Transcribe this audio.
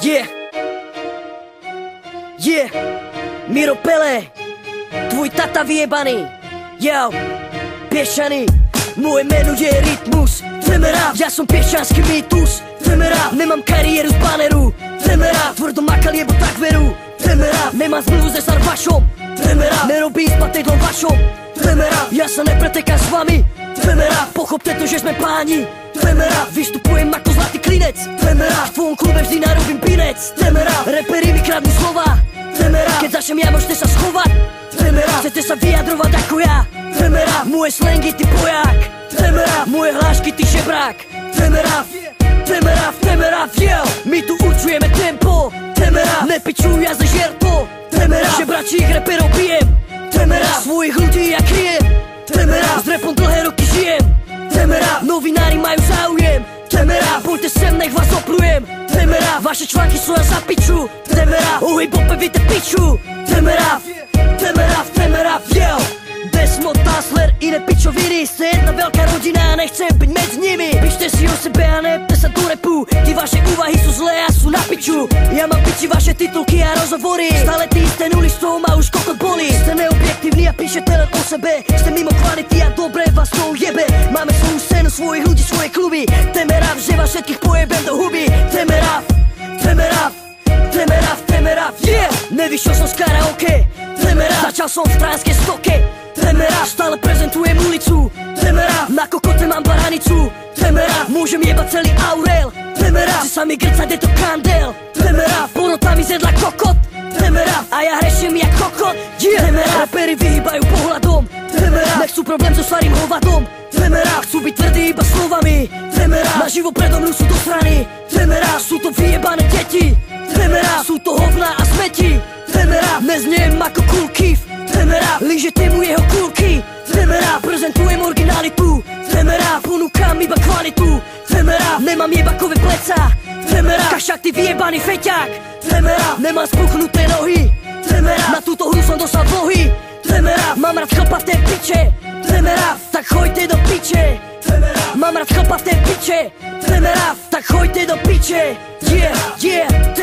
Yeah, yeah, Miro Pele, tvůj tata vyjebaný. Yo, Piešaný, moje meno je Rytmus. Chceme rap, ja som piešťanský mýtus. Chceme rap, nemám kariéru z baneru. Chceme rap, tvrdo makal jebo tak veru. Chceme rap, nemám zmluvu se Sarvašom. Chceme rap, nerobím s patejdlom vašom. Chceme rap, ja sa nepretekám s vami. Chceme rap, pochopte to, že sme páni. Chceme rap, vystupujem ako zlatý klinec. Chceme rap, v tvojom klube vždy narobím pinec. Chceme rap, reperi mi kradnú slova. Chceme rap, keď začnem ja, môžete sa schovať. Chceme rap, chcete sa vyjadrovať ako ja. Chceme rap, moje slangy ty poják. Chceme rap, moje hlášky ty žebrák. Chceme rap, chceme rap, chceme rap, yo. My tu určujeme tempo. Chceme rap, nepičuj, ja za žerto. Chceme rap, žebračích reperov pijem. Chceme rap, svojich ľudí ja kryjem. Chceme rap, s rapom dlhé roky žijem. Chceme rap, novinári majú záujem. Chceme rap, poďte sem, nech vás oplujem. Chceme rap, vaše články sú ja za piču. Chceme rap, o hip-hope víte piču. Chceme rap, chceme rap, chceme rap, yo. Desmond, Tassler, iné pičoviny. Ste jedna veľká rodina, nechcem byť medzi nimi. Píšte si o sebe a nepte sa do repu. Ty vaše úvahy sú zlé a sú na piču. Ja mám piči vaše titulky a rozhovory. Stále ty ste nuli z toho ma už kokot bolí. Ste neobjektívni a píšete len o sebe. Ste mimo kvality a dobre vás to ujebe. Máme svoju scénu, svojich ľudí, svoje kluby. Chceme rap, že vás všetkých pojebem do huby. Chceme rap, chceme rap, chceme rap, chceme rap, yeah. Nevyšiel som z karaoke. Chceme rap, začal som v tránskej stoke. Chceme rap, stále prezentujem ulicu. Chceme rap, na kokote mám baranicu. Chceme rap, môžem jebať celý Aurel. Chceme rap, že sa mi grcať je to kandel. Chceme rap, porota mi zjedla kokot. Chceme rap, a ja hreším jak kokot, yeah. Chceme rap, raperi vyhýbajú pohľadom. Chceme rap, nechcú problém so starým hovadom. Chceme rap, chcú byť tvrdí iba slovami. Chceme rap, naživo predo mnou sú do strany. Chceme rap, sú to vyjebané deti. Chceme rap, sú to hovná a smeti. Chceme rap, nezniem ako Cool Keith. Chceme rap, lížete mu jeho kulky. Chceme rap, prezentujem originalitu. Chceme rap, ponúkam iba kvalitu. Chceme rap, nemám jebakové pleca. Chceme rap, kašak ty vyjebaný feťák. Chceme rap, nemám spuchnuté nohy. Chceme rap, na túto hru som dostal dlhy. Chceme rap, mám rád chlpaté piče. Chceme rap, tak choďte do piče. Chceme rap, mám rád chlpaté piče. Chceme rap, tak choďte do piče. Yeah, yeah.